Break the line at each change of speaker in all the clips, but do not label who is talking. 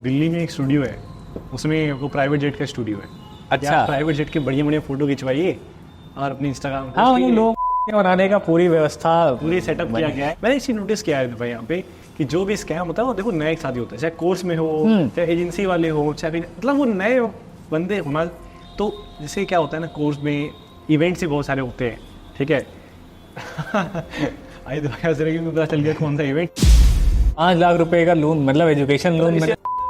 दिल्ली में एक स्टूडियो है, उसमें वो प्राइवेट जेट का स्टूडियो है।
अच्छा,
प्राइवेट जेट के बढ़िया बढ़िया फोटो खिंचवाइए और अपने इंस्टाग्राम
हाँ मतलब लोग बनाने का पूरी व्यवस्था
पूरी सेटअप किया गया है। मैंने इसी नोटिस किया है भाई यहाँ पे कि जो भी स्कैम होता है वो देखो नए एक साथ ही होता है, चाहे कोर्स में हो चाहे एजेंसी वाले हो चाहे मतलब वो नए बंदे होना। तो जैसे क्या होता है ना, कोर्स में इवेंट्स ही बहुत सारे होते हैं, ठीक है। आई तो पता चल गया कौन सा इवेंट।
5 लाख रुपए का लोन, मतलब एजुकेशन लोन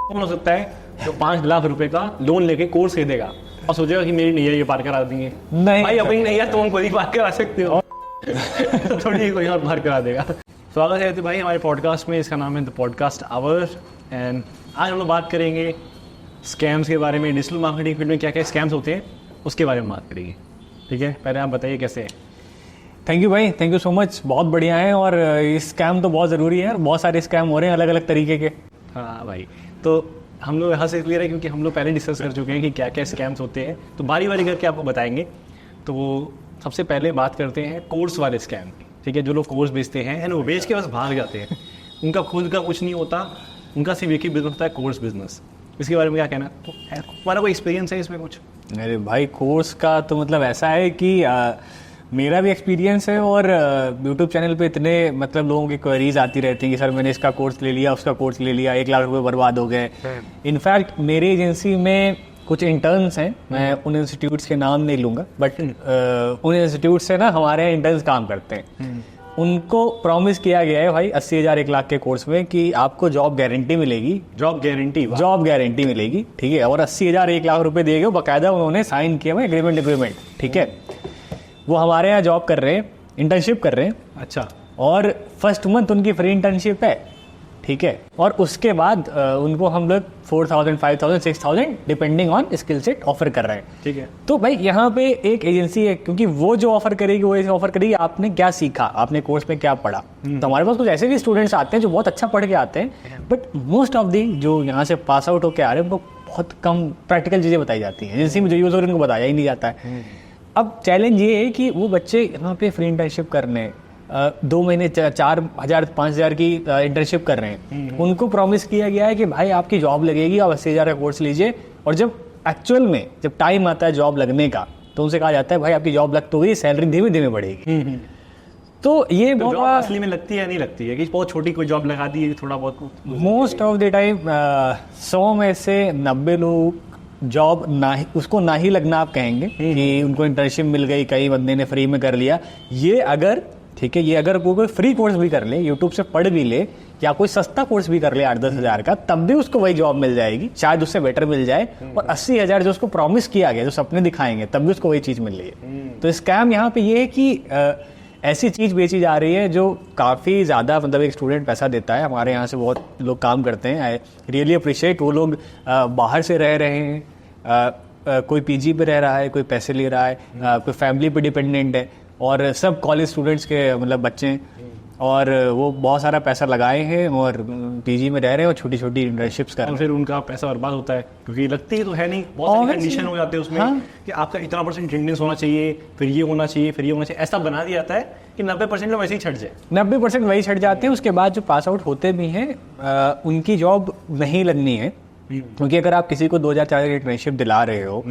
कौन हो सकता है जो 5 लाख रुपए का लोन लेके कोर्स खरीदेगा और सोचेगा कि मेरी नैया ये पार करा देंगे।
नहीं
भाई अपनी नैया तुम खुद ही पार करा सकते हो, थोड़ी कोई और पार करा देगा। स्वागत है भाई हमारे पॉडकास्ट में, इसका नाम है द पॉडकास्ट आवर। एंड आज हम लोग बात करेंगे स्कैम्स के बारे में। डिजिटल मार्केटिंग फील्ड में क्या क्या स्कैम्स होते हैं उसके बारे में बात करेंगे, ठीक है। पहले आप बताइए कैसे है।
थैंक यू भाई, थैंक यू सो मच, बहुत बढ़िया है। और इस स्कैम तो बहुत ज़रूरी है और बहुत सारे स्कैम हो रहे हैं अलग अलग तरीके के।
हाँ भाई, तो हम लोग यहाँ से क्लियर है क्योंकि हम लोग पहले डिस्कस कर चुके हैं कि क्या क्या स्कैम्स होते हैं, तो बारी बारी करके आपको बताएंगे। तो वो सबसे पहले बात करते हैं कोर्स वाले स्कैम की, ठीक है। जो लोग कोर्स बेचते हैं एंड वो बेच के बस भाग जाते हैं, उनका खुद का कुछ नहीं होता, उनका सिर्फ एक ही बिजनेस होता है, कोर्स बिजनेस। इसके बारे में क्या कहना, तो हमारा कोई एक्सपीरियंस है इसमें कुछ?
अरे भाई, कोर्स का तो मतलब ऐसा है कि मेरा भी एक्सपीरियंस है और यूट्यूब चैनल पे इतने मतलब लोगों की क्वेरीज आती रहती हैं कि सर मैंने इसका कोर्स ले लिया, उसका कोर्स ले लिया, 1 लाख रुपए बर्बाद हो गए। इनफैक्ट मेरी एजेंसी में कुछ इंटर्न्स हैं, मैं उन इंस्टीट्यूट्स के नाम नहीं लूँगा, बट उन इंस्टीट्यूट से ना हमारे यहाँ इंटर्न्स काम करते हैं। उनको प्रॉमिस किया गया है भाई 80,000 1 लाख के कोर्स में कि आपको जॉब गारंटी मिलेगी।
जॉब गारंटी
मिलेगी, ठीक है। और 80,000 1 लाख रुपए दिए गए, बाकायदा उन्होंने साइन किया हुआ एग्रीमेंट, ठीक है। वो हमारे यहाँ जॉब कर रहे हैं, इंटर्नशिप कर रहे हैं।
अच्छा।
और फर्स्ट मंथ उनकी फ्री इंटर्नशिप है, ठीक है। और उसके बाद उनको हम लोग 4,000, 5,000, 6,000 depending on skill set offer कर रहे हैं,
ठीक है।
तो भाई यहाँ पे एक एजेंसी है, क्योंकि वो जो ऑफर करेगी वो ऑफर करेगी आपने क्या सीखा, आपने कोर्स में क्या पढ़ा। तो हमारे पास कुछ ऐसे भी स्टूडेंट्स आते हैं जो बहुत अच्छा पढ़ के आते हैं, बट मोस्ट ऑफ दी जो यहाँ से पास आउट होकर आ रहे हैं उनको बहुत कम प्रैक्टिकल चीज़ें बताई जाती हैं। एजेंसी में जो यूज़ हो रही है उनको बताया ही नहीं जाता है। अब चैलेंज ये है कि वो बच्चे यहाँ पे फ्री इंटर्नशिप करने 2 महीने 4,000 5,000 की इंटर्नशिप कर रहे हैं। उनको प्रॉमिस किया गया है कि भाई आपकी जॉब लगेगी, आप 80,000 का कोर्स लीजिए। और जब एक्चुअल में जब टाइम आता है जॉब लगने का, तो उनसे कहा जाता है भाई आपकी जॉब लग तो गई, सैलरी धीमे धीमे बढ़ेगी। तो ये
तो जॉब असली में लगती है नहीं लगती है कि बहुत छोटी कोई जॉब लगा दी थोड़ा बहुत?
मोस्ट ऑफ द टाइम 100 में से 90 लोग जॉब उसको ना ही लगना आप कहेंगे कि उनको इंटर्नशिप मिल गई, कई बंदे ने फ्री में कर लिया। ये अगर ठीक है, ये अगर कोई फ्री कोर्स भी कर ले, यूट्यूब से पढ़ भी ले, या कोई सस्ता कोर्स भी कर ले 8-10 हज़ार का, तब भी उसको वही जॉब मिल जाएगी, शायद उससे बेटर मिल जाए। और 80,000 जो उसको प्रॉमिस किया गया, जो सपने दिखाएंगे, तब भी उसको वही चीज़ मिल रही है। तो स्कैम यहाँ पे ये है कि ऐसी चीज़ बेची जा रही है जो काफ़ी ज़्यादा, मतलब एक स्टूडेंट पैसा देता है, हमारे यहाँ से बहुत लोग काम करते हैं, आई रियली अप्रिशिएट। वो लोग बाहर से रह रहे हैं, कोई पीजी पे रह रहा है, कोई पैसे ले रहा है, कोई फैमिली पे डिपेंडेंट है, और सब कॉलेज स्टूडेंट्स के मतलब बच्चे हैं, और वो बहुत सारा पैसा लगाए हैं और पीजी में रह रहे हैं और छोटी छोटी इंटर्नशिप्स कर रहे हैं।
और फिर उनका पैसा बर्बाद होता है क्योंकि लगती है तो है नहीं, बहुत सारी कंडीशन हो जाते हैं उसमें। हाँ? कि आपका इतना % अटेंडेंस होना चाहिए, फिर ये होना चाहिए, फिर ये होना चाहिए, ऐसा बना दिया जाता है कि 90% लोग वैसे ही छट जाए।
90% वही छट जाते हैं। उसके बाद जो पास आउट होते भी हैं उनकी जॉब नहीं लगनी है, क्योंकि अगर आप किसी को 2,000-4,000 की इंटर्नशिप दिला रहे हो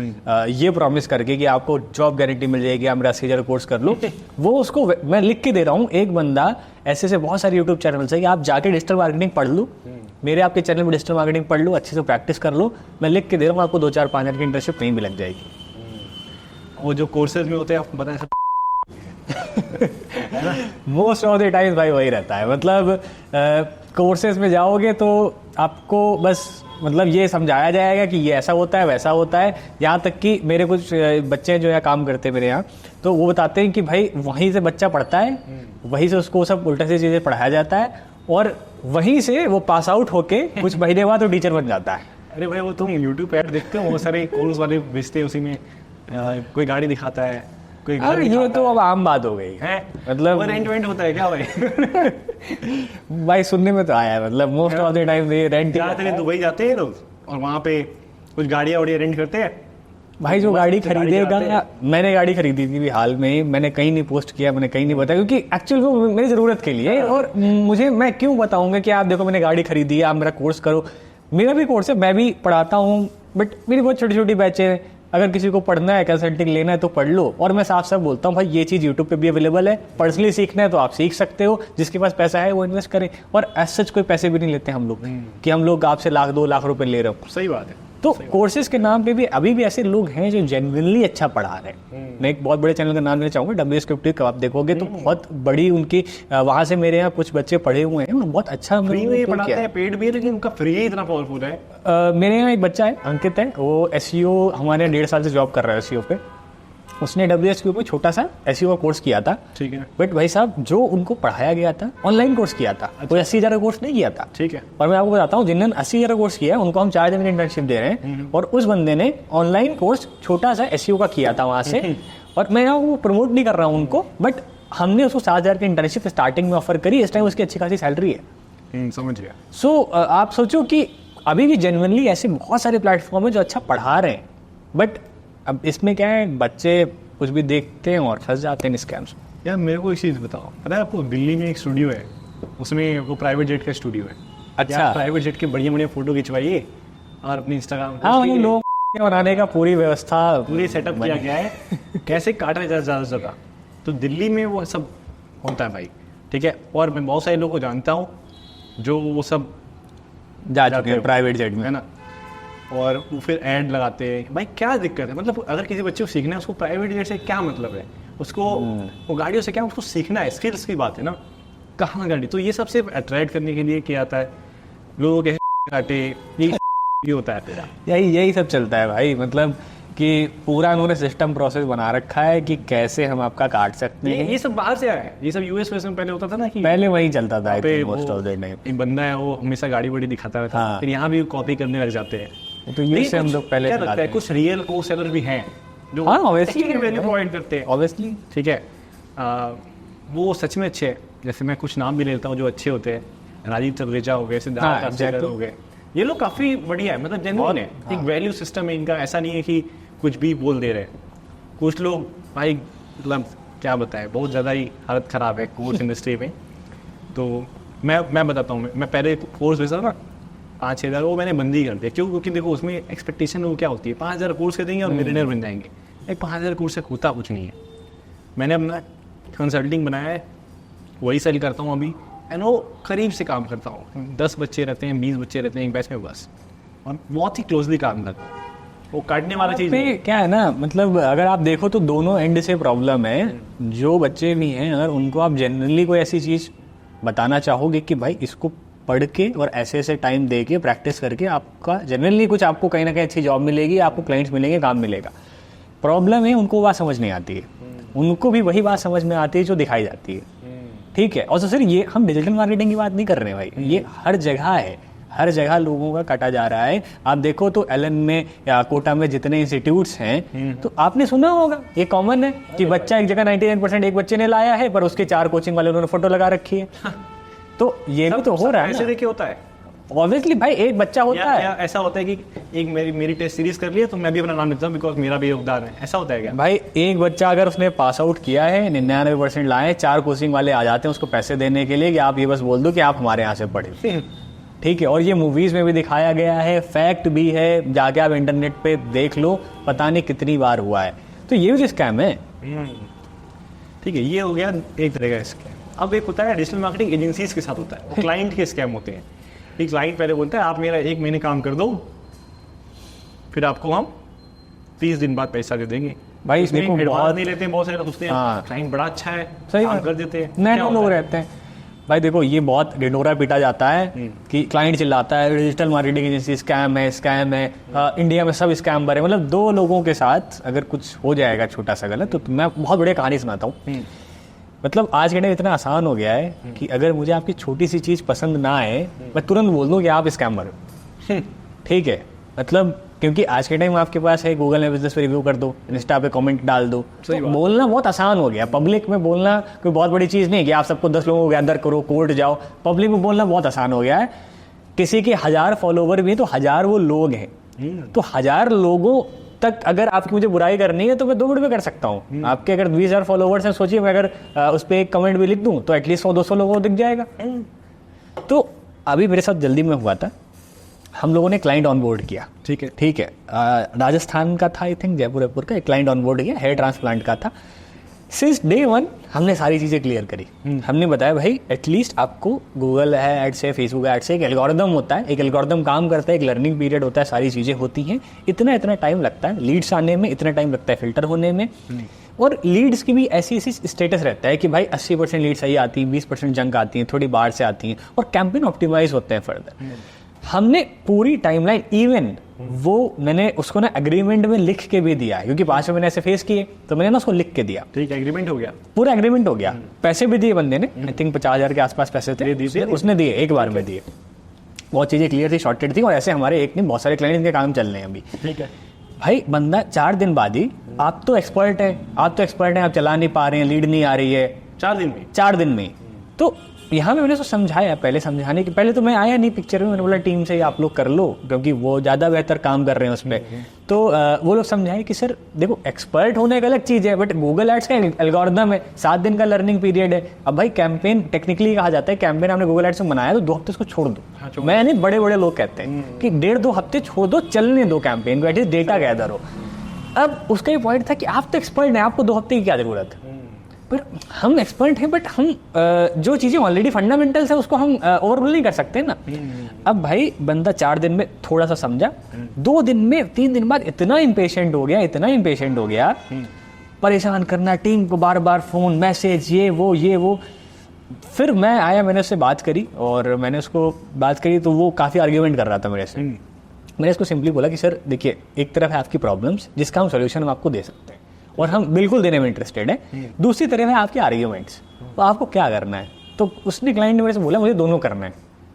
ये प्रॉमिस करके कि आपको जॉब गारंटी मिल जाएगी, आप मेरा 80,000 कोर्स कर लो, वो उसको मैं लिख के दे रहा हूँ। एक बंदा ऐसे बहुत सारे यूट्यूब चैनल्स है कि आप जाके डिजिटल मार्केटिंग पढ़ लो, मेरे आपके चैनल में डिजिटल मार्केटिंग पढ़ लो, अच्छे से प्रैक्टिस कर लो, मैं लिख के दे रहा हूँ, आपको 2-4-5,000 की इंटर्नशिप कहीं भी लग जाएगी।
वो जो कोर्सेज में होते हैं आपको पता है
मोस्ट ऑफ द टाइम्स भाई वही रहता है। मतलब कोर्सेज में जाओगे तो आपको बस मतलब ये समझाया जाएगा कि ये ऐसा होता है, वैसा होता है। यहाँ तक कि मेरे कुछ बच्चे जो है काम करते हैं मेरे यहाँ, तो वो बताते हैं कि भाई वहीं से बच्चा पढ़ता है, वहीं से उसको सब उल्टा सी चीज़ें पढ़ाया जाता है, और वहीं से वो पास आउट होके कुछ महीने बाद वो टीचर बन जाता है।
अरे भाई, वो तुम यूट्यूब पे ऐड देखते हो, बहुत सारे कोर्स वाले बेचते हैं, उसी में कोई गाड़ी दिखाता है, कोई घर
ये तो अब आम बात हो गई है। मतलब
रेंट होता है क्या भाई?
भाई सुनने में तो आया है, मतलब most of the time rent
जाते हैं, दुबई जाते हैं लोग और वहाँ पे कुछ गाड़ियाँ वाड़ियाँ रेंट करते हैं।
भाई जो गाड़ी खरीदेगा, मैंने गाड़ी खरीदी थी हाल में, मैंने कहीं नहीं पोस्ट किया, मैंने कहीं नहीं बताया, क्योंकि एक्चुअली वो मेरी ज़रूरत के लिए। और मैं क्यों बताऊंगा कि आप देखो मैंने गाड़ी खरीदी है, आप मेरा कोर्स करो। मेरा भी कोर्स है, मैं भी पढ़ाता हूँ, बट मेरी बहुत छोटी छोटी बैचें हैं। अगर किसी को पढ़ना है, कंसल्टिंग लेना है तो पढ़ लो। और मैं साफ साफ बोलता हूँ भाई, ये चीज़ यूट्यूब पे भी अवेलेबल है, पर्सनली सीखना है तो आप सीख सकते हो, जिसके पास पैसा है वो इन्वेस्ट करें। और एज सच कोई पैसे भी नहीं लेते हम लोग कि हम लोग आपसे 1-2 लाख रुपए ले रहे हो।
सही बात है।
तो कोर्सेज के नाम पे भी अभी भी ऐसे लोग हैं जो जेन्युइनली अच्छा पढ़ा रहे हैं। मैं एक बहुत बड़े चैनल का नाम लेना चाहूँगा, WScriptive का। आप देखोगे तो बहुत बड़ी उनकी वहाँ से मेरे यहाँ कुछ बच्चे पढ़े हुए हैं और बहुत अच्छा
फ्री में पढ़ाते हैं, पेड भी है, लेकिन उनका फ्री ही इतना पावरफुल है।
मेरे यहाँ एक बच्चा है, अंकित है, वो SEO हमारे 1.5 साल से जॉब कर रहा है SEO पे। उसने WScriptive पे छोटा सा SEO का कोर्स किया था,
ठीक है।
बट भाई साहब जो उनको पढ़ाया गया था ऑनलाइन कोर्स किया था, कोई 80,000 का कोर्स नहीं किया था,
ठीक है।
और मैं आपको बताता हूँ, जिन्होंने 80,000 का कोर्स किया है उनको हम 4 दिन की इंटर्नशिप दे रहे हैं, और उस बंदे ने ऑनलाइन कोर्स छोटा सा SEO का किया था वहाँ से। और मैं यहाँ वो प्रमोट नहीं कर रहा हूँ उनको, बट हमने उसको 7,000 की इंटर्नशिप स्टार्टिंग में ऑफर करी। इस टाइम उसकी अच्छी खासी सैलरी है।
समझ गया।
सो आप सोचो कि अभी भी जेन्युइनली ऐसे बहुत सारे प्लेटफॉर्म है जो अच्छा पढ़ा रहे हैं, बट अब इसमें क्या है, बच्चे कुछ भी देखते हैं और फंस जाते हैं स्कैम्स।
यार मेरे को एक चीज़ बताओ, पता है आपको, दिल्ली में एक स्टूडियो है, उसमें वो प्राइवेट जेट का स्टूडियो है।
अच्छा।
प्राइवेट जेट के बढ़िया बढ़िया फोटो खिंचवाइए और अपनी इंस्टाग्राम
हाँ, उन लोग बनाने का पूरी व्यवस्था,
पूरी सेटअप किया गया है, कैसे काटा जाए ज़्यादा से ज़्यादा। तो दिल्ली में वो सब होता है भाई, ठीक है। और मैं बहुत सारे लोगों को जानता हूँ जो वो सब
जा चुके हैं प्राइवेट जेट में,
है ना, और वो फिर ऐड लगाते हैं। भाई क्या दिक्कत है, मतलब अगर किसी बच्चे को सीखना है, उसको प्राइवेट जेट से क्या मतलब है, उसको वो गाड़ियों से क्या, उसको सीखना है, स्किल्स की बात है ना, कहाँ गाड़ी। तो ये सब सिर्फ अट्रैक्ट करने के लिए किया आता है, लोगों के काटे, ये होता है तेरा।
यही सब चलता है भाई। मतलब कि पूरा उन्होंने सिस्टम प्रोसेस बना रखा है कि कैसे हम आपका काट सकते हैं।
ये सब बाहर से आया है, ये सब US में पहले होता था ना, कि
पहले वही चलता था
मोस्ट ऑफ द टाइम। एक बंदा है वो हमेशा गाड़ी वाड़ी दिखाता रहता है,
हाँ।
फिर यहाँ भी कॉपी करने लग जाते हैं।
तो ये से हम लोग पहले
क्या लगता है, कुछ रियल को सेलर भी हैं जो वैल्यू प्रोवाइड करते हैं,
ऑब्वियसली,
ठीक है। वो सच में अच्छे हैं। जैसे मैं कुछ नाम भी लेता हूँ जो अच्छे होते हैं, राजीव तलरेजा हो गए, सिद्धार्थ हो गए, ये लोग काफ़ी बढ़िया है, मतलब जेन्युइन है। एक वैल्यू सिस्टम है इनका, ऐसा नहीं है कि कुछ भी बोल दे रहे हैं। कुछ लोग भाई मतलब क्या बताएं, बहुत ज़्यादा ही हालत ख़राब है कोर्स इंडस्ट्री में। तो मैं बताता हूँ, मैं पहले कोर्स भेजा ना 5-6 हज़ार, वो मैंने बंद ही कर दिया। क्यों? क्योंकि देखो उसमें एक्सपेक्टेशन वो क्या होती है, 5,000 कोर्स कर देंगे और मिलियनेयर बन जाएंगे। एक 5,000 कोर्स से होता कुछ नहीं है। मैंने अपना कंसल्टिंग बनाया है, वही सेल करता हूँ अभी, एंड वो करीब से काम करता हूँ। 10 बच्चे रहते हैं, 20 बच्चे रहते हैं एक बैच में बस, और बहुत ही क्लोजली काम करता हूँ। वो काटने वाला चीज़
क्या है ना, मतलब अगर आप देखो तो दोनों एंड से प्रॉब्लम है। जो बच्चे भी हैं, अगर उनको आप जनरली कोई ऐसी चीज़ बताना चाहोगे कि भाई इसको पढ़ के और ऐसे टाइम दे के प्रैक्टिस करके आपका जनरली कुछ, आपको कहीं ना कहीं अच्छी जॉब मिलेगी, आपको क्लाइंट्स मिलेंगे, काम मिलेगा। प्रॉब्लम है उनको बात समझ नहीं आती है, उनको भी वही बात समझ में आती है जो दिखाई जाती है, ठीक है। और तो सर ये हम डिजिटल मार्केटिंग की बात नहीं कर रहे हैं भाई, ये हर जगह है, हर जगह लोगों का काटा जा रहा है। आप देखो तो एलन में या कोटा में जितने इंस्टीट्यूट्स हैं, तो आपने सुना होगा, ये कॉमन है कि बच्चा एक जगह 99% एक बच्चे ने लाया है, पर उसके 4 कोचिंग वाले उन्होंने फोटो लगा रखी है। तो ये भी तो हो रहा है,
ऐसे देखिए होता है
ऑब्वियसली भाई, एक बच्चा होता है।
ऐसा होता है कि एक मेरी टेस्ट सीरीज कर लिया तो मैं भी अपना नाम लिखता हूँ, बिकॉज मेरा भी योगदान है। ऐसा होता है क्या
भाई? एक बच्चा अगर उसने पास आउट किया है, 99% लाए, 4 कोचिंग वाले आ जाते हैं उसको पैसे देने के लिए कि आप ये बस बोल दो कि आप हमारे यहाँ से पढ़े, ठीक है। और ये मूवीज में भी दिखाया गया है, फैक्ट भी है, जाके आप इंटरनेट पे देख लो, पता नहीं कितनी बार हुआ है। तो ये भी स्कैम है,
ठीक है। ये हो गया एक तरह का स्कैम। अब एक होता है डिजिटल मार्केटिंग एजेंसीज के साथ होता है, वो क्लाइंट के स्कैम होते हैं। एक क्लाइंट पहले बोलता है आप मेरा 1 महीने काम कर दो, फिर आपको हम 30 दिन बाद पैसा दे देंगे।
भाई इसमें
बहुत नहीं लेते हैं, बहुत सारे लोग सोचते हैं क्लाइंट बड़ा अच्छा है,
सही
काम कर देते हैं,
नए लोग रहते हैं। भाई देखो ये बहुत ढिंढोरा पीटा जाता है कि क्लाइंट चिल्लाता है डिजिटल मार्केटिंग एजेंसी स्कैम है, इंडिया में सब स्कैम भरे। मतलब 2 लोगों के साथ अगर कुछ हो जाएगा छोटा सा गलत, तो मैं बहुत बढ़िया कहानी सुनाता हूँ। मतलब आज के टाइम इतना आसान हो गया है कि अगर मुझे आपकी छोटी सी चीज़ पसंद ना आए, मैं तुरंत बोल दूँ कि आप स्कैमर हो, ठीक है। मतलब क्योंकि आज के टाइम आपके पास है, गूगल में बिजनेस पे रिव्यू कर दो, इंस्टा पे कमेंट डाल दो, तो बोलना बहुत आसान हो गया। पब्लिक में बोलना कोई बहुत बड़ी चीज़ नहीं कि आप सबको 10 लोगों को गैदर करो, कोर्ट जाओ। पब्लिक में बोलना बहुत आसान हो गया है। किसी के 1000 फॉलोवर भी तो 1000 वो लोग हैं, तो 1000 लोगों तक अगर आपकी मुझे बुराई करनी है तो मैं 2 मिनट में कर सकता हूँ। आपके अगर 20,000 फॉलोवर्स हैं, सोचिए मैं अगर उस पर एक कमेंट भी लिख दूँ तो एटलीस्ट 100-200 लोगों को दिख जाएगा। तो अभी मेरे साथ जल्दी में हुआ था, हम लोगों ने क्लाइंट ऑनबोर्ड किया,
ठीक है।
ठीक है, राजस्थान का था, आई थिंक जयपुर का एक क्लाइंट ऑनबोर्ड किया, हेयर ट्रांसप्लांट का था। सिंस डे वन हमने सारी चीज़ें क्लियर करी। हमने बताया भाई एटलीस्ट आपको गूगल है एड्स है, फेसबुक एड्स है, एक एल्गोरिदम होता है, एक एल्गोरिदम काम करता है, एक लर्निंग पीरियड होता है, सारी चीज़ें होती हैं, इतना टाइम लगता है लीड्स आने में, इतना टाइम लगता है फिल्टर होने में। और लीड्स की भी ऐसी स्टेटस रहता है कि भाई 80% लीड सही आती हैं, 20% जंक आती हैं, थोड़ी बाहर से आती हैं, और कैंपेन ऑप्टिमाइज होते हैं फर्दर। हमने पूरी टाइमलाइन, इवन वो मैंने उसको ना एग्रीमेंट में लिख के भी दिया, क्योंकि 5 महीने ऐसे फेस किए तो मैंने ना उसको लिख के दिया।
ठीक है, एग्रीमेंट हो गया,
पूरा एग्रीमेंट हो गया। पैसे भी दिए बंदे ने, आई थिंक 50,000 के आसपास पैसे थे, उसने दिए, एक बार में दिए। बहुत चीज़ें क्लियर थी, शॉर्टेड थी, और ऐसे हमारे एक नहीं बहुत सारे क्लाइंट के काम चल रहे हैं अभी।
ठीक है
भाई बंदा 4 दिन बाद ही, आप तो एक्सपर्ट है, आप चला नहीं पा रहे हैं, लीड नहीं आ रही है, 4 दिन में। तो यहाँ पे मैंने उसको समझाया, पहले समझाने के पहले तो मैं आया नहीं पिक्चर में, मैंने बोला टीम से आप लोग कर लो, क्योंकि वो ज़्यादा बेहतर काम कर रहे हैं उस पर। तो वो लोग समझाए कि सर देखो एक्सपर्ट होने एक अलग चीज़ है, बट गूगल एड्स का एल्गोरिदम है, 7 दिन का लर्निंग पीरियड है। अब भाई कैंपेन टेक्निकली कहा जाता है, कैंपेन आपने गूगल एड्स में बनाया तो 2 हफ्ते उसको छोड़ दो। मैं नहीं, बड़े बड़े लोग कहते हैं कि 1.5-2 हफ्ते छोड़ दो, चलने दो कैंपेन को, एटलीस्ट डेटा गैदर हो। अब उसका ये पॉइंट था कि आप तो एक्सपर्ट हैं, आपको 2 हफ्ते की क्या जरूरत है। पर हम एक्सपर्ट हैं, बट हम जो चीज़ें ऑलरेडी फंडामेंटल्स है उसको हम ओवरऑल नहीं कर सकते ना। अब भाई बंदा 4 दिन में थोड़ा सा समझा, 2 दिन में 3 दिन बाद इतना इम्पेशेंट हो गया, परेशान करना टीम को, बार बार फ़ोन मैसेज, ये वो। फिर मैं आया, मैंने उससे बात करी, और मैंने उसको बात करी तो वो काफ़ी आर्ग्यूमेंट कर रहा था मेरे से। मैंने इसको सिंपली बोला कि सर देखिए, एक तरफ है आपकी प्रॉब्लम्स जिसका हम सोल्यूशन हम आपको दे सकते हैं और हम बिल्कुल देने में इंटरेस्टेड हैं, दूसरी तरफ है आपके आर्ग्यूमेंट्स, तो आपको क्या करना है। तो उसने क्लाइंट ने मेरे से बोला मुझे दोनों करना है,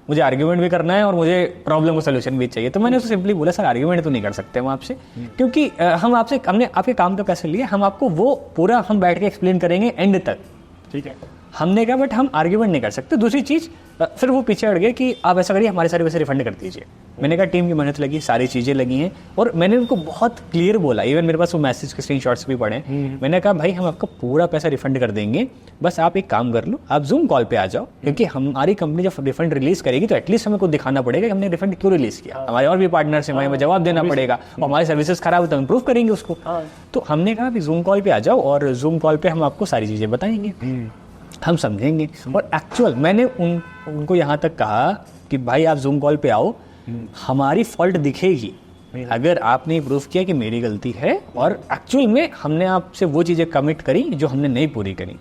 मुझे आर्ग्यूमेंट भी करना है और मुझे प्रॉब्लम का सोल्यूशन भी चाहिए। तो मैंने उसको सिंपली बोला सर आर्ग्यूमेंट तो नहीं कर सकते हम आपसे, क्योंकि हमने आपके काम का पैसे लिए, हम आपको वो पूरा हम बैठ के एक्सप्लेन करेंगे एंड तक, ठीक है। हमने कहा बट हम आर्ग्यूमेंट नहीं कर सकते। दूसरी चीज़, फिर वो पीछे हट गए कि आप ऐसा करिए, हमारे सारे पैसे रिफंड कर दीजिए। मैंने कहा टीम की मेहनत लगी, सारी चीज़ें लगी हैं, और मैंने उनको बहुत क्लियर बोला, इवन मेरे पास वो मैसेज के स्क्रीनशॉट्स भी पड़े हैं। मैंने कहा भाई हम आपका पूरा पैसा रिफंड कर देंगे, बस आप एक काम कर लो, आप जूम कॉल पे आ जाओ, क्योंकि हमारी कंपनी जब रिफंड रिलीज करेगी तो एटलीस्ट हमें को दिखाना पड़ेगा कि हमने रिफंड क्यों रिलीज किया। हमारे और भी पार्टनर्स हैं, हमें जवाब देना पड़ेगा, और हमारी सर्विसेज खराब है तो हम इम्प्रूव करेंगे उसको। तो हमने कहा कि जूम कॉल पे आ जाओ, और जूम कॉल पे हम आपको सारी चीज़ें बताएंगे, हम समझेंगे। और एक्चुअल मैंने उनको यहाँ तक कहा कि भाई आप जूम कॉल पे आओ, हमारी फॉल्ट दिखेगी अगर आपने प्रूव किया कि मेरी गलती है, और एक्चुअल में हमने आपसे वो चीज़ें कमिट करी जो हमने नहीं पूरी करी,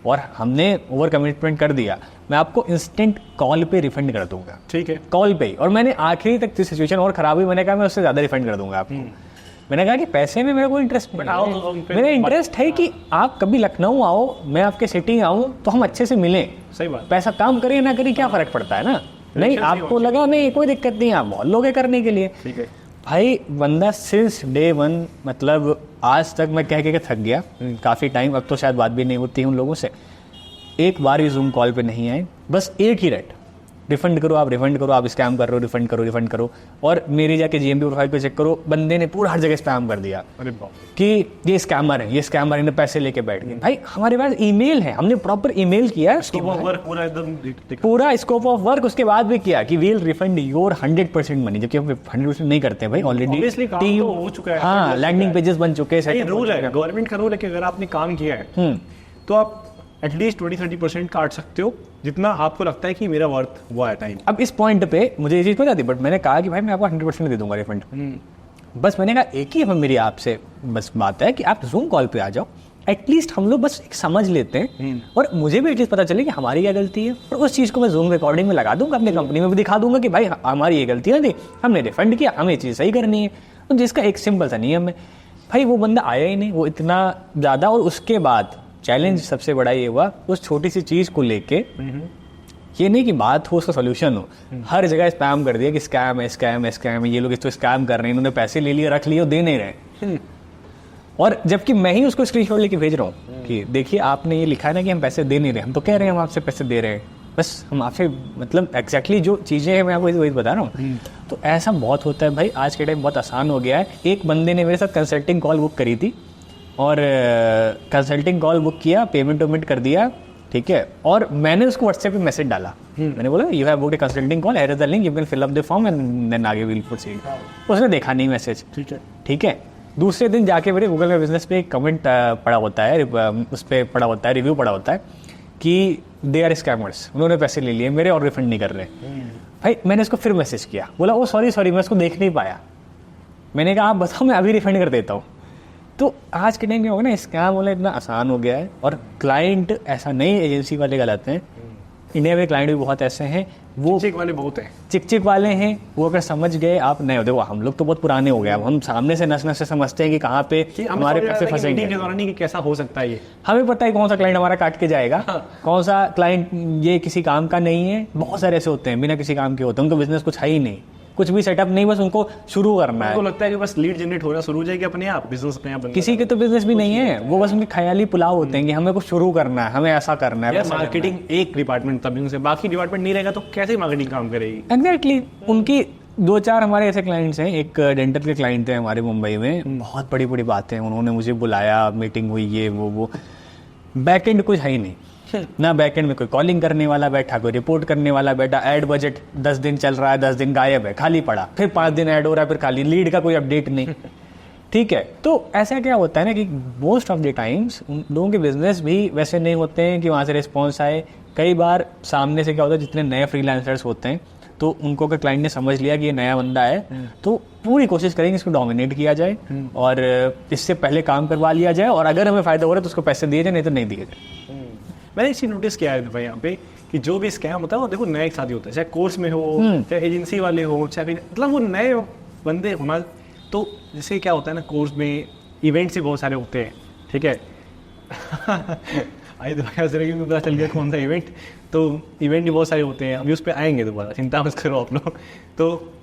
और हमने ओवर कमिटमेंट कर दिया, मैं आपको इंस्टेंट कॉल पे रिफंड कर दूंगा, ठीक है, कॉल पे। और मैंने आखिरी तक सिचुएशन और खराब हुई, मैंने कहा मैं उससे ज़्यादा रिफंड कर दूंगा आपको। मैंने कहा कि पैसे में मेरा कोई इंटरेस्ट नहीं है, मेरा इंटरेस्ट है कि आप कभी लखनऊ आओ, मैं आपके सिटी आऊँ तो हम अच्छे से मिलें। सही बात, पैसा काम करें ना करें क्या फ़र्क पड़ता है ना। नहीं आपको लगा नहीं कोई दिक्कत नहीं, आप बहुत लोग करने के लिए, ठीक है। भाई बंदा सिंस डे 1, मतलब आज तक मैं कह के थक गया काफ़ी टाइम, अब तो शायद बात भी नहीं होती है उन लोगों से, एक बार भी जूम कॉल पे नहीं आए, बस एक ही रेट, रिफंड करो, आप स्कैम कर रहे हो, रिफंड करो। और मेरी जाके जीएमपी प्रोफाइल पे चेक करो, बंदे ने पूरा हर जगह स्पैम कर दिया कि ये स्कैमर है, इन्हें पैसे लेके बैठ गए। भाई हमारे पास ईमेल है, हमने प्रॉपर ईमेल किया, पूरा स्कोप ऑफ वर्क उसके बाद भी किया कि वील रिफंड योर 100% मनी, जबकि हम 100% नहीं करते भाई, ऑलरेडी टीम हो चुका है, हाँ लैंडिंग पेजेस बन चुके हैं,
रूल है, गवर्नमेंट का रूल है कि अगर आपने काम किया है तो आप एटलीस्ट 20-30% काट सकते हो, जितना आपको लगता है कि मेरा वर्थ हुआ है टाइम।
अब इस पॉइंट पे मुझे ये चीज़ पता थी, बट मैंने कहा कि भाई मैं आपको 100% दे दूंगा रिफंड। बस मैंने कहा एक ही मेरी आपसे बस बात है कि आप जूम कॉल पे आ जाओ, एटलीस्ट हम लोग बस एक समझ लेते हैं, और मुझे भी एटलीस्ट पता चले कि हमारी क्या गलती है, और उस चीज़ को मैं जूम रिकॉर्डिंग में लगा दूंगा, अपनी कंपनी में भी दिखा दूंगा कि भाई हमारी ये गलतियाँ थी, हमने रिफंड किया, हमें ये चीज़ सही करनी है। तो जिसका एक सिंपल सा नियम है। भाई वो बंदा आया ही नहीं, वो इतना ज़्यादा, और उसके बाद चैलेंज सबसे बड़ा ये हुआ उस छोटी सी चीज़ को लेके, ये नहीं कि बात हो उसका सोल्यूशन हो, हर जगह स्पैम कर दिया कि स्कैम है, ये लोग इसको स्कैम कर रहे हैं, इन्होंने पैसे ले लिए, रख लिए, दे नहीं रहे। और जबकि मैं ही उसको स्क्रीनशॉट लेके भेज रहा हूँ कि देखिए आपने ये लिखा है ना कि हम पैसे दे नहीं रहे, हम तो कह रहे हैं हम आपसे पैसे दे रहे हैं, बस हम आपसे मतलब एग्जैक्टली जो चीज़ें हैं मैं आपको वही बता रहा हूँ। तो ऐसा बहुत होता है भाई, आज के टाइम बहुत आसान हो गया है। एक बंदे ने मेरे साथ कंसल्टिंग कॉल बुक करी थी, और कंसल्टिंग कॉल बुक किया, पेमेंट कर दिया, ठीक है, और मैंने उसको व्हाट्सएप पे मैसेज डाला, मैंने बोला you have booked a consulting call, here is the link, you can fill up the form and then आगे विल प्रोसीड। उसने देखा नहीं मैसेज, ठीक है। दूसरे दिन जाके मेरे गूगल में बिजनेस पे एक कमेंट पड़ा होता है, उस पर पड़ा होता है, रिव्यू पड़ा होता है कि दे आर स्कैमर्स, उन्होंने पैसे ले लिए मेरे और रिफंड नहीं कर रहे। भाई मैंने इसको फिर मैसेज किया, बोला ओ सॉरी मैं इसको देख नहीं पाया। मैंने कहा आप बताओ, मैं अभी रिफंड कर देता हूँ। तो आज के टाइम क्या होगा ना, स्कैम होना इतना आसान हो गया है, और क्लाइंट ऐसा नहीं, एजेंसी वाले गलत हैं, इंडिया में क्लाइंट भी बहुत ऐसे हैं, वो
चिक वाले बहुत हैं,
चिक वाले हैं। वो अगर समझ गए आप नहीं हो, देखो हम लोग तो बहुत पुराने हो गए, अब हम सामने से नस से समझते हैं कि कहाँ पे हमारे पैसे फंसेंगे।
कि कैसा हो सकता है ये,
हमें पता है कौन सा क्लाइंट हमारा काट के जाएगा, कौन सा क्लाइंट ये किसी काम का नहीं है। बहुत सारे ऐसे होते हैं बिना किसी काम के होते हैं, उनको बिजनेस कुछ है ही नहीं, कुछ भी सेटअप नहीं, बस उनको शुरू करना है।
उनको लगता है कि बस लीड जनरेट हो रहा, शुरू हो जाएगी अपने आप, बिजनेस अपने आप।
किसी के तो बिजनेस भी नहीं है, वो बस उनके ख्याली पुलाव होते हैं कि हमें कुछ शुरू करना है, हमें ऐसा करना है।
मार्केटिंग एक डिपार्टमेंट था बिजनेस से, बाकी डिपार्टमेंट नहीं रहेगा तो कैसे मार्केटिंग काम करेगी।
एग्जैक्टली। उनकी 2-4 हमारे ऐसे क्लाइंट्स हैं, एक डेंटल के क्लाइंट थे हमारे मुंबई में, बहुत बड़ी बड़ी बातें, उन्होंने मुझे बुलाया, मीटिंग हुई, ये वो बैकएंड कुछ है ही नहीं ना, बैकएंड में कोई कॉलिंग करने वाला बैठा, कोई रिपोर्ट करने वाला बैठा, ऐड बजट 10 दिन चल रहा है, 10 दिन गायब है, खाली पड़ा, फिर 5 दिन ऐड हो रहा है, फिर खाली, लीड का कोई अपडेट नहीं। ठीक है, तो ऐसा क्या होता है ना कि मोस्ट ऑफ द टाइम्स उन लोगों के बिजनेस भी वैसे नहीं होते हैं कि वहाँ से रिस्पॉन्स आए। कई बार सामने से क्या होता है, जितने नए फ्रीलांसर्स होते हैं तो उनको अगर क्लाइंट ने समझ लिया कि ये नया बंदा है तो पूरी कोशिश करेंगे इसको डोमिनेट किया जाए और इससे पहले काम करवा लिया जाए, और अगर हमें फ़ायदा हो रहा है तो उसको पैसे दिए जाए, नहीं तो नहीं दिए जाए।
मैंने इसी नोटिस किया है भाई यहाँ पे कि जो भी स्कैम होता है वो देखो नए एक साथ ही होता है, चाहे कोर्स में हो, चाहे एजेंसी वाले हो, चाहे मतलब वो नए बंदे होना। तो जैसे क्या होता है ना, कोर्स में इवेंट्स ही बहुत सारे होते हैं, ठीक है। आई दोबारा पता चल गया कौन सा इवेंट, तो इवेंट भी बहुत सारे होते हैं, अभी उस पर आएंगे दोबारा, चिंता मत करो आप लोग। तो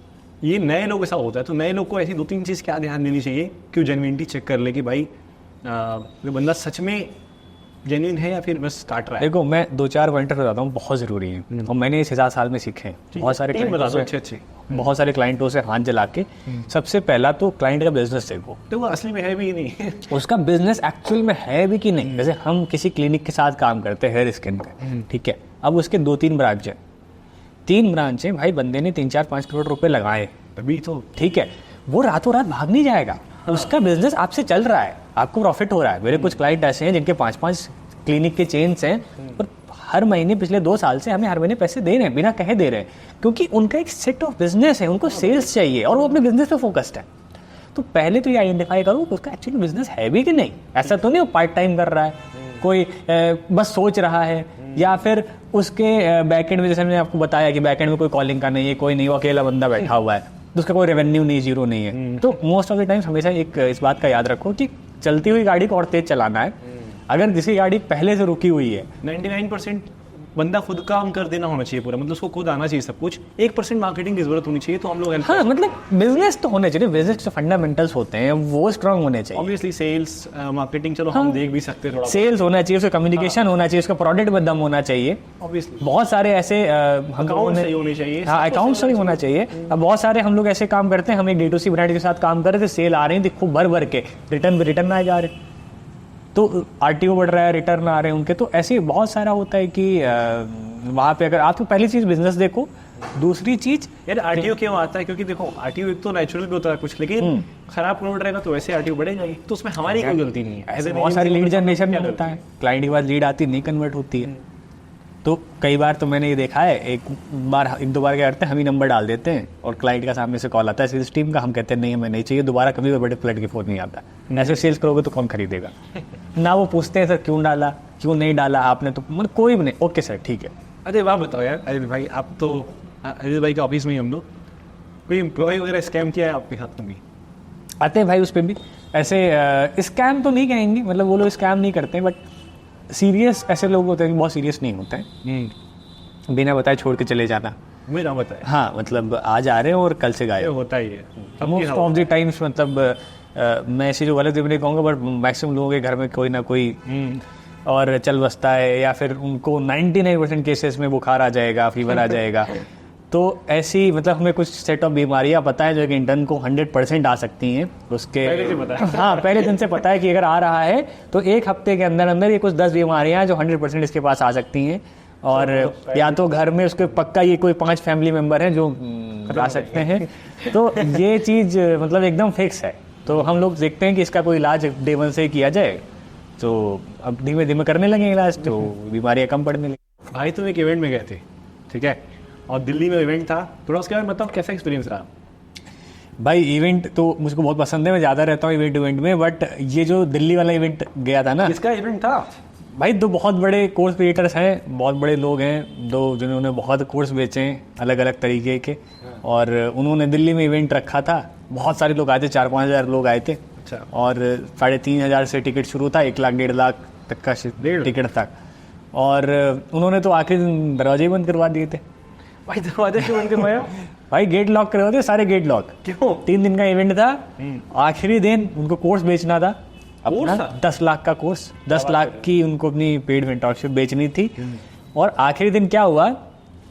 ये नए लोग ऐसा होता है, तो नए लोग को ऐसी 2-3 चीज़ क्या ध्यान देनी चाहिए कि वो जेन्युइनिटी चेक कर ले कि भाई ये बंदा सच में जेन्युइन है या फिर बस काट रहा है।
देखो मैं 2-4 पॉइंटर बताता हूँ, बहुत ज़रूरी है और मैंने इस 1000 साल में सीखे हैं। बहुत सारे बहुत सारे क्लाइंटों से हाथ जला के। सबसे पहला तो क्लाइंट का बिजनेस देखो,
तो वो असली में है भी नहीं
उसका बिजनेस एक्चुअल में है भी कि नहीं। जैसे हम किसी क्लिनिक के साथ काम करते हैं हेयर स्किन का, ठीक है, अब उसके 2-3 ब्रांच है, 3 ब्रांच है, भाई बंदे ने 3-4-5 करोड़ रुपए लगाए
तभी तो,
ठीक है, वो रातों रात भाग नहीं जाएगा। उसका बिजनेस आपसे चल रहा है, आपको प्रॉफिट हो रहा है। मेरे कुछ क्लाइंट ऐसे हैं जिनके 5-5 क्लिनिक के चेन्स हैं और हर महीने पिछले 2 साल से हमें हर महीने पैसे दे रहे हैं, बिना कहे दे रहे हैं, क्योंकि उनका एक सेट ऑफ बिजनेस है, उनको सेल्स चाहिए और वो अपने बिजनेस पे फोकस्ड है। तो पहले तो ये आइडेंटिफाई करो कि उसका एक्चुअली बिजनेस है भी कि नहीं। ऐसा तो नहीं वो पार्ट टाइम कर रहा है, कोई बस सोच रहा है, या फिर उसके बैकएंड में, जैसे मैंने आपको बताया कि बैकएंड में कोई कॉलिंग का नहीं है, कोई नहीं, वो अकेला बंदा बैठा हुआ है, तो उसका कोई रेवेन्यू नहीं, जीरो नहीं है। तो मोस्ट ऑफ द टाइम्स हमेशा एक इस बात का याद रखो कि चलती हुई गाड़ी को और तेज चलाना है। अगर किसी गाड़ी पहले से रुकी हुई है,
99% बंदा खुद काम कर देना होना चाहिए पूरा, मतलब उसको खुद आना चाहिए सब कुछ, 1% मार्केटिंग की जरूरत होनी चाहिए, तो हम लोग
हाँ, मतलब बिजनेस तो होने चाहिए, बिजनेस के फंडामेंटल्स होते हैं वो स्ट्रांग होने चाहिए।
ऑब्वियसली सेल्स मार्केटिंग चलो हम देख भी सकते हैं, थोड़ा
सेल्स होना चाहिए, उसका कम्युनिकेशन होना चाहिए, उसका प्रोडक्ट बदम होना चाहिए।
ऑब्वियसली
बहुत सारे ऐसे
अकाउंट सही होने चाहिए,
हाँ अकाउंट सही होना चाहिए। अब बहुत सारे हम लोग ऐसे काम करते हैं, हम एक D2C ब्रांड के साथ काम कर रहे थे, सेल आ रही थी खूब भर भर के, रिटर्न आ जा रहे, तो RTO बढ़ रहा है, रिटर्न आ रहे हैं उनके। तो ऐसे बहुत सारा होता है कि वहाँ पे अगर आप तो पहली चीज़ बिजनेस देखो, दूसरी चीज़
यार RTO क्यों आता है, क्योंकि देखो RTO एक तो नेचुरल भी होता है कुछ, लेकिन खराब प्रोडक्ट रहेगा तो वैसे RTO बढ़ेगा ही, तो उसमें हमारी कोई गलती नहीं है।
ऐसे बहुत सारी लीड जनरेशन में होता है, क्लाइंट के पास लीड आती नहीं कन्वर्ट होती है। तो कई बार तो मैंने ये देखा है, एक दो बार क्या करते हैं, हम ही नंबर डाल देते हैं और क्लाइंट का सामने से कॉल आता है सेल्स टीम का, हम कहते हैं नहीं हमें नहीं चाहिए, दोबारा कभी भी बड़े फ्लड के फोन नहीं आता। ऐसे सेल्स करोगे तो कौन खरीदेगा ना। वो पूछते हैं सर क्यों डाला, क्यों नहीं डाला आपने, तो मतलब कोई भी नहीं, ओके सर ठीक है।
अरे वाह, बताओ यार अजय भाई, आप तो अजय भाई के ऑफिस में ही हम लोग, कोई एम्प्लॉय वगैरह स्कैम किया है आपके साथ में?
आते हैं भाई उस पर भी ऐसे स्कैम तो नहीं कहेंगे, मतलब वो लोग स्कैम नहीं करते, बट सीरियस ऐसे लोग होते हैं कि बहुत सीरियस नहीं होते हैं, बिना बताए छोड़ के चले जाना,
बिना बताए।
हाँ, मतलब आज आ रहे हैं और कल से गायब,
होता ही है
मोस्ट ऑफ द टाइम्स। मतलब मैं ऐसे जो गलत नहीं कहूँगा, बट मैक्सिमम लोगों के घर में कोई ना कोई और चल बसता है, या फिर उनको 99% केसेस में बुखार आ जाएगा, फीवर आ जाएगा, तो ऐसी मतलब हमें कुछ सेट ऑफ बीमारियां पता है जो एक इंटर्न को 100% आ सकती हैं उसके
पहले से पता है।
हाँ, पहले दिन से पता है कि अगर आ रहा है तो एक हफ्ते के अंदर अंदर ये कुछ 10 बीमारियां हैं जो 100% इसके पास आ सकती हैं। और या तो घर में उसके पक्का ये कोई 5 फैमिली मेम्बर हैं जो आ सकते हैं। तो ये चीज़ मतलब एकदम फिक्स है। तो हम लोग देखते हैं कि इसका कोई इलाज डे 1 से किया जाए, तो अब धीमे धीमे करने लगे इलाज, तो बीमारियां कम पड़ने लगी।
भाई तुम एक इवेंट में गए थे, ठीक है, और दिल्ली में इवेंट था, थोड़ा उसके बाद मतलब कैसा एक्सपीरियंस रहा?
भाई इवेंट तो मुझको बहुत पसंद है, मैं ज़्यादा रहता हूँ इवेंट में, बट ये जो दिल्ली वाला इवेंट गया था ना,
किसका इवेंट था?
भाई 2 बहुत बड़े कोर्स क्रिएटर्स हैं, बहुत बड़े लोग हैं, 2 जिन्होंने बहुत कोर्स बेचे हैं अलग अलग तरीके के, और उन्होंने दिल्ली में इवेंट रखा था। बहुत सारे लोग आए थे, 4-5 हज़ार लोग आए थे।
अच्छा।
और 3,500 से टिकट शुरू था, 1 लाख 1.5 लाख तक का टिकट था। और उन्होंने तो आखिरी दिन दरवाजे ही बंद करवा दिए थे।
भाई दरवाजा क्यों बंद करवाया?
भाई गेट लॉक करवा दिए, सारे गेट लॉक।
क्यों?
3 दिन का इवेंट था, आखिरी दिन उनको कोर्स बेचना था अपना, 10 लाख का कोर्स, 10 लाख की उनको अपनी पेड मेंटरशिप बेचनी थी। और आखिरी दिन क्या हुआ,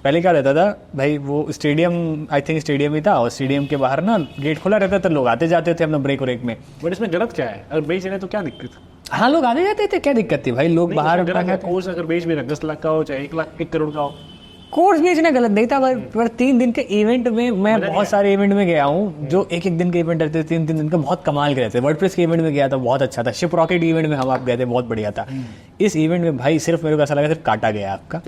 पहले क्या रहता था भाई, वो स्टेडियम, आई थिंक स्टेडियम ही था, और स्टेडियम के बाहर ना गेट खुला रहता था, लोग आते जाते थे अपना ब्रेक में।
बट इसमें गलत क्या है? अगर बेच रहे तो क्या दिक्कत?
हाँ, लोग आते जाते थे, क्या दिक्कत थी भाई, लोग बाहर
कोर्स अगर बेच भी रहे 10 लाख का हो चाहे 1 लाख 1 करोड़ का हो,
कोर्स बेचना गलत नहीं था। पर 3 दिन के इवेंट में मैं बहुत सारे इवेंट में गया हूँ जो 1-1 दिन के इवेंट रहते थे, 3-3 दिन का, बहुत कमाल के रहते थे। वर्डप्रेस के इवेंट में गया था, बहुत अच्छा था। शिप रॉकेट इवेंट में हम आप गए थे, बहुत बढ़िया था। इस इवेंट में भाई सिर्फ मेरे को ऐसा लगा सिर्फ काटा गया आपका।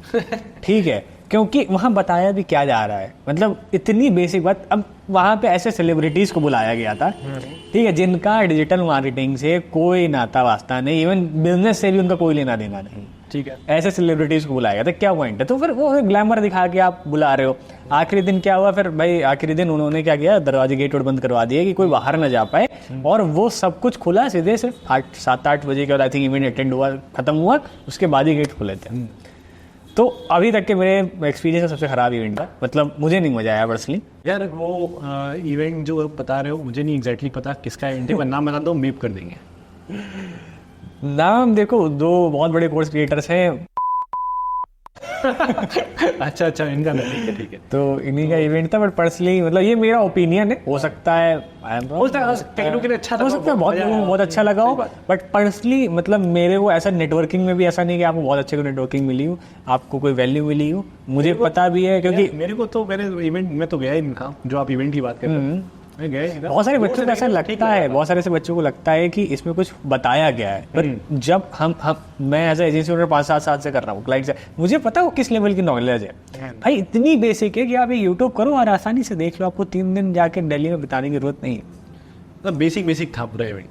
ठीक है, क्योंकि वहाँ बताया भी क्या जा रहा है, मतलब इतनी बेसिक बात। अब वहाँ पे ऐसे सेलिब्रिटीज़ को बुलाया गया था, ठीक है, जिनका डिजिटल मार्केटिंग से कोई नाता वास्ता नहीं, इवन बिजनेस से भी उनका कोई लेना देना नहीं,
ठीक है,
ऐसे सेलिब्रिटीज़ को बुलाया गया था। क्या पॉइंट है? तो फिर वो ग्लैमर दिखा के आप बुला रहे हो। आखिरी दिन क्या हुआ फिर भाई, आखिरी दिन उन्होंने क्या किया, दरवाजे गेट बंद करवा दिए कि कोई बाहर ना जा पाए, और वो सब कुछ खुला सीधे सिर्फ 7-8 बजे के बाद, आई थिंक इवेंट अटेंड हुआ, खत्म हुआ, उसके बाद ही गेट खुले थे। तो अभी तक के मेरे एक्सपीरियंस का सबसे खराब इवेंट था, मतलब मुझे नहीं मजा आया पर्सनली।
यार वो इवेंट जो बता रहे हो, मुझे नहीं एग्जैक्टली पता किसका इवेंट है, नाम बता दो, मेप कर देंगे।
नाम देखो, 2 बहुत बड़े कोर्स क्रिएटर्स हैं।
अच्छा, इनका नहीं, ठीक है।
तो इन्हीं का इवेंट था, बट पर्सनली मतलब ये मेरा ओपिनियन है, हो सकता है
कई लोगों के लिए अच्छा
हो सकता है, बहुत लोगों को बहुत अच्छा लगा हो, बट पर्सनली मतलब मेरे को ऐसा नेटवर्किंग में भी ऐसा नहीं कि आपको बहुत अच्छे को नेटवर्किंग मिली हो, आपको कोई वैल्यू मिली हो, मुझे पता भी है, क्योंकि
मेरे को तो मेरे इवेंट में तो गया ही नहीं था, जो आप इवेंट की बात कर रहे हो, मैं गया ही था।
बहुत सारे बच्चों को ऐसा लगता है, बहुत सारे ऐसे बच्चों को लगता है कि इसमें कुछ बताया गया है, पर जब हम मैं एज एजेंसी ओनर 5-7 साल से कर रहा हूँ क्लाइंट से, मुझे पता है किस लेवल की नॉलेज है भाई। इतनी बेसिक है कि आप ये यूट्यूब करो और आसानी से देख लो, आपको 3 दिन जाके दिल्ली में बिताने की जरूरत नहीं है।
मतलब बेसिक था पूरा इवेंट,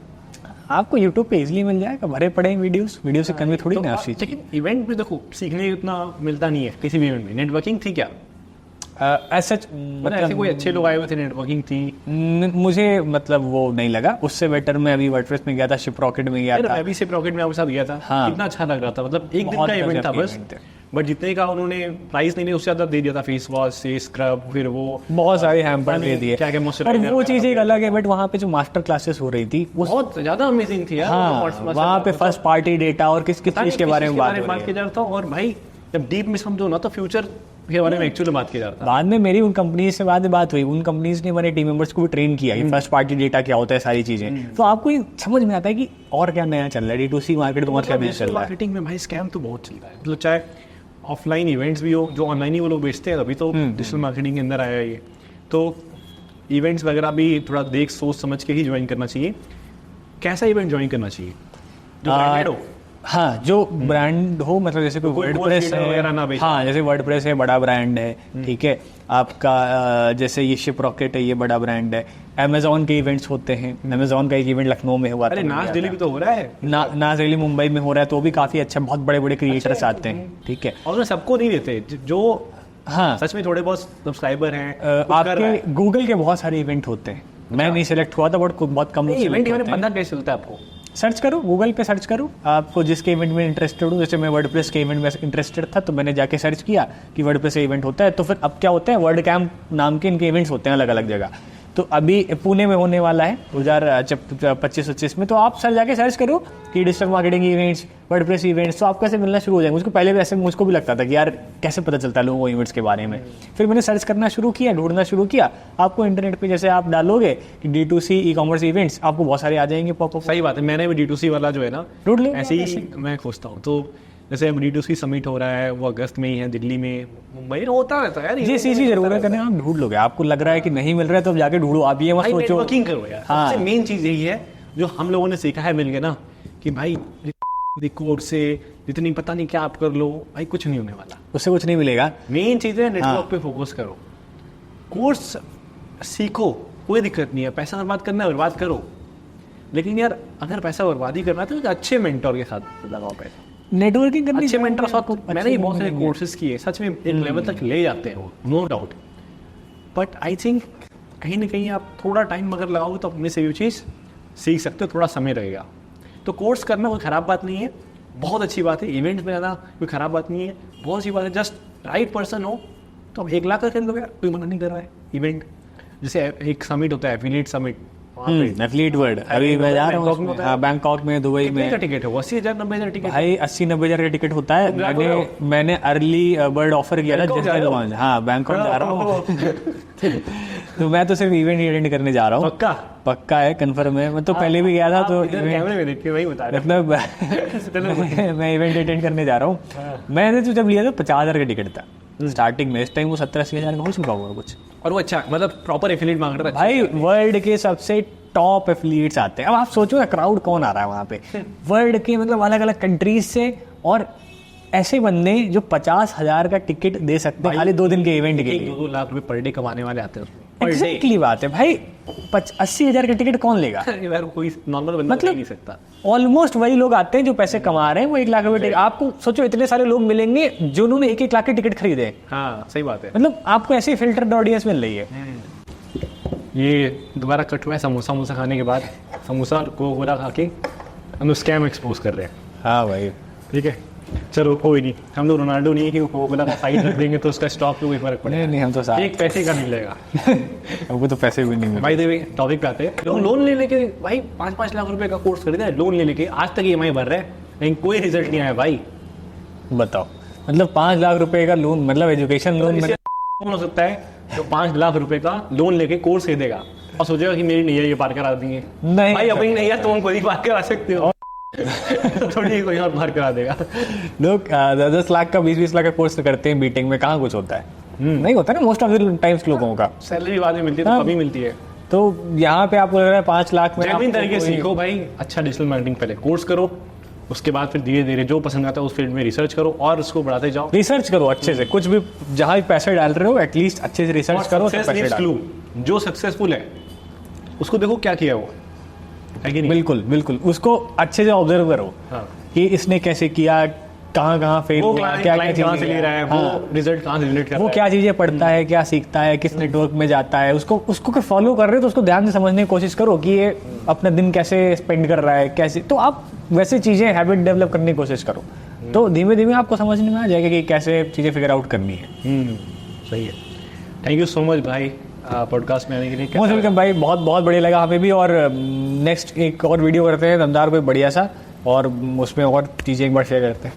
आपको यूट्यूब पे इजीली मिल जाएगा, भरे पड़े वीडियोस से कमी थोड़ी ना आपसी।
लेकिन इवेंट में देखो सीखने उतना मिलता नहीं है किसी भी इवेंट में। नेटवर्किंग थी क्या?
ऐसा
मतलब ऐसे कोई अच्छे लोग आए हुए थे, नेटवर्किंग थी?
मुझे मतलब वो नहीं लगा। उससे बेटर मैं अभी वर्डप्रेस में गया था, शिप रॉकेट में गया था।
मैं भी शिप रॉकेट में आपके साथ गया था।
हाँ,
कितना अच्छा लग रहा था, मतलब एक दिन का इवेंट था बस, बट जितने का उन्होंने प्राइस नहीं, उससे ज्यादा दे दिया था। फेस वॉश, स्क्रब, फिर वो
बहुत सारे हैम्पर दे दिए,
क्या
और वो चीज़ एक अलग है। बट वहाँ पे जो मास्टर क्लासेस हो रही थी
बहुत ज्यादा अमेजिंग थी यार।
हाँ, वहाँ पे फर्स्ट पार्टी डेटा और किस चीज़ के बारे में बात
किया जा रहा था। और भाई जब डीप में समझो ना, तो फ्यूचर के बारे में एक्चुअली बात किया जा रहा था।
बाद में मेरी उन कंपनीज से बाद में बात हुई, उन कंपनीज ने मेरे टीम मेंबर्स को भी ट्रेन किया कि फर्स्ट पार्टी डेटा क्या होता है, सारी चीजें। तो आपको ये समझ में आता है कि और क्या नया चल रहा है, D2C मार्केट में और क्या बिजनेस चल रहा है।
मार्केटिंग में भाई स्कैम तो बहुत चल रहा है, मतलब चाहे ऑफलाइन इवेंट्स भी हो, जो ऑनलाइन ही वो लोग बेचते हैं, अभी तो डिजिटल मार्केटिंग के अंदर आया है ये। तो इवेंट्स वगैरह भी थोड़ा देख सोच समझ के ही ज्वाइन करना चाहिए। कैसा इवेंट ज्वाइन करना चाहिए? जो ब्रांडेड हो।
हाँ, जो ब्रांड हो, मतलब जैसे कोई वर्डप्रेस है, हाँ जैसे वर्डप्रेस है, बड़ा ब्रांड है, ठीक है। आपका जैसे ये शिप रॉकेट है, ये बड़ा ब्रांड है। अमेजोन के इवेंट्स होते हैं, अमेजोन का एक इवेंट लखनऊ में हुआ था।
अरे नाज दिल्ली भी तो हो रहा है,
नाज दिल्ली मुंबई में हो रहा है, तो भी काफी अच्छा, बहुत बड़े बड़े क्रिएटर्स आते हैं, ठीक है।
और सबको नहीं देते, जो हाँ सच में थोड़े बहुत सब्सक्राइबर हैं।
आपके गूगल के बहुत सारे इवेंट होते हैं, मैं नहीं सिलेक्ट हुआ था, बट बहुत कम
इवेंट पता कैसे चलता है आपको?
सर्च करो, गूगल पे सर्च करो, आपको जिसके इवेंट में इंटरेस्टेड हो। जैसे मैं वर्डप्रेस के इवेंट में इंटरेस्टेड था, तो मैंने जाके सर्च किया कि वर्डप्रेस का इवेंट होता है। तो फिर अब क्या होता है, वर्ड कैम्प नाम के इनके इवेंट्स होते हैं अलग अलग जगह। तो अभी पुणे में होने वाला है 2025-25 में। तो आप सर जाके सर्च करो कि digital marketing events, WordPress events, तो आपको ऐसे मिलना शुरू हो जाएंगे। मुझको पहले भी ऐसे मुझको भी लगता था कि यार कैसे पता चलता है लोगों को इवेंट्स के बारे में। फिर मैंने सर्च करना शुरू किया, ढूंढना शुरू किया। आपको इंटरनेट पे जैसे आप डालोगे कि D2C ई कॉमर्स इवेंट्स, आपको बहुत सारे आ जाएंगे पॉपअप।
सही बात है, मैंने भी D2C वाला जो है ना
ढूंढ लो
ऐसे ही मैं खोजता हूँ। तो जैसे D2C समिट हो रहा है, वो अगस्त में ही है दिल्ली में, मुंबई में होता रहता है यार।
जिस चीज़ की जरूरत है आप ढूंढ लोगे। आपको लग रहा है कि नहीं मिल रहा है तो जाके ढूंढो। आप ये मत
भाई
सोचो।
नेटवर्किंग करो यार।
हाँ।
सबसे मेन चीज यही है जो हम लोगों ने सीखा है मिलके ना, कि भाई कोर्स से जितनी पता नहीं क्या आप कर लो, भाई कुछ नहीं होने वाला,
उससे कुछ नहीं मिलेगा।
मेन चीज है नेटवर्क पे फोकस करो, कोर्स सीखो, कोई दिक्कत नहीं है, पैसा बर्बाद करना है बर्बाद करो, लेकिन यार अगर पैसा बर्बाद ही करना है तो अच्छे मेंटर के साथ लगाओ पैसा।
नेटवर्किंग करनी
अच्छे
चाहिए।
मेंटर साथ मैंने ही बहुत सारे
मिलेंगे।
कोर्सेज किए, सच में एक लेवल तक ले जाते हैं वो, no doubt. But I think कहीं ना कहीं आप थोड़ा टाइम अगर लगाओगे तो अपने से ये चीज़ सीख सकते हो, थोड़ा समय लगेगा। तो कोर्स करना कोई ख़राब बात नहीं है, बहुत अच्छी बात है। इवेंट्स में जाना कोई ख़राब बात नहीं है, बहुत अच्छी बात है। जस्ट राइट पर्सन हो तो आप 1 लाख का खरीद लोगे, कोई मना नहीं कर रहा है। इवेंट जैसे एक समिट होता है, एफिलिएट समिट,
एथलीट वर्ल्ड, अभी मैं जा रहा
बैंकॉक में
हूँ
होता है।
हाँ, बैंकॉक में, दुबई
कितने
में।
का टिकट है वो? 80,000 90,000 टिकट?
भाई 80-90 हज़ार का टिकट होता है।
जा रहे हो?
मैंने अर्ली बर्ड ऑफर किया था
बैंकॉक जा रहे हो?
हाँ बैंकॉक जा रहा हूँ। तो मैं तो सिर्फ इवेंट अटेंड करने जा रहा हूँ।
पक्का?
पक्का है, कंफर्म है। मैं तो पहले भी गया था। तो
कैमरे में देख के वही बता रहे
मतलब मैं इवेंट अटेंड करने जा रहा हूँ। मैंने तो जब लिया था 50,000 का टिकट था स्टार्टिंग में। इस टाइम वो 70-80 हज़ार का हो चुका होगा कुछ।
और वो अच्छा मतलब प्रॉपर एफिलिएट मार्केटर
भाई वर्ल्ड के सबसे टॉप एफिलिएट्स आते हैं। अब आप सोचो ना क्राउड कौन आ रहा है वहाँ पे, वर्ल्ड के मतलब अलग अलग कंट्रीज से, और ऐसे बंदे जो 50,000 का टिकट दे सकते हैं खाली 2 दिन के इवेंट के लिए।
1-2 लाख रुपए पर डे कमाने वाले आते हैं उसमें पर डे।
एग्जैक्टली बात है भाई। 80,000 का टिकट कौन लेगा?
यार कोई नॉर्मल बंदा
मतलब
ले नहीं सकता।
ऑलमोस्ट वही लोग आते हैं जो पैसे कमा रहे हैं, वो 1 लाख रुपए टिकट। आपको सोचो इतने सारे लोग मिलेंगे जिन्होंने 1-1 लाख के टिकट खरीदे।
हाँ सही बात है।
मतलब आपको ऐसी फिल्टर्ड ऑडियंस मिल रही है।
ये दोबारा कट हुआ है समोसा खाने के बाद। समोसा को पूरा खा के हम स्कैम एक्सपोज कर रहे हैं।
हाँ भाई
ठीक है, चलो कोई नहीं, हम लोग रोनाल्डो नहीं है कि वो बोला साइड रख देंगे तो उसका स्टॉक पे कोई फर्क पड़ेगा।
नहीं हम तो साथ
एक पैसे का मिलेगा।
हमको तो पैसे भी नहीं मिले।
भाई देवे टॉपिक पे आते हैं। लोन ले लेके भाई 5-5 लाख रुपए का कोर्स खरीदा है, लोन ले लेके आज तक EMI भर रहे हैं, लेकिन कोई रिजल्ट नहीं आया भाई।
बताओ, मतलब 5 लाख रुपए का लोन, मतलब एजुकेशन लोन में
कौन हो सकता है जो 5 लाख रुपए का लोन लेके कोर्स खरीदेगा और सोचेगा कि मेरी नैया ये पार करा देंगे?
नहीं
भाई अपनी नैया तुम खुद ही पार करा सकते हो, थोड़ी कोई और पार करा देगा।
लोग 10 लाख का 20-20 लाख का कोर्स करते हैं बीटेक में, कहाँ कुछ होता है? नहीं होता ना मोस्ट ऑफ द टाइम्स लोगों का।
सैलरी बाद में मिलती है तो कभी मिलती है।
तो यहाँ पे आपको लग रहा है 5 लाख में
जेन्युइन
आपको
तरीके से
कोई-
सीखो भाई, अच्छा डिजिटल मार्केटिंग पहले कोर्स करो, उसके बाद फिर धीरे धीरे जो पसंद आता है उस फील्ड में रिसर्च करो और उसको बढ़ाते जाओ।
रिसर्च करो अच्छे से, कुछ भी जहाँ भी पैसे डाल रहे हो एटलीस्ट अच्छे से रिसर्च करो तो
Success
पैसे
needs
डालो।
clue। जो सक्सेसफुल है उसको देखो क्या किया वो, है कि नहीं?
बिल्कुल बिल्कुल, उसको अच्छे से ऑब्जर्व करो
हाँ।
कि इसने कैसे किया, कहाँ फेल
वो
हुआ,
क्लाइंट कहाँ से
चीज़ें
ले रहा है,
हाँ।
वो रिजल्ट कहाँ से रिलेट कर
वो
रहा है।
क्या चीजें पढ़ता है, क्या सीखता है, किस नेटवर्क में जाता है, उसको फॉलो कर रहे हो तो उसको ध्यान से समझने की कोशिश करो कि ये अपना दिन कैसे स्पेंड कर रहा है, कैसे। तो आप वैसे चीजें हैबिट डेवलप करने की कोशिश करो, तो धीमे धीमे आपको समझने में आ जाएगा कि कैसे चीजें फिगर आउट करनी है।
सही है। थैंक यू सो मच भाई पॉडकास्ट में आने के लिए।
मोस्ट वेलकम भाई, बहुत बहुत बढ़िया लगा हमें भी। और नेक्स्ट एक और वीडियो करते हैं दमदार कोई बढ़िया सा, और उसमें और चीजें एक बार शेयर करते हैं।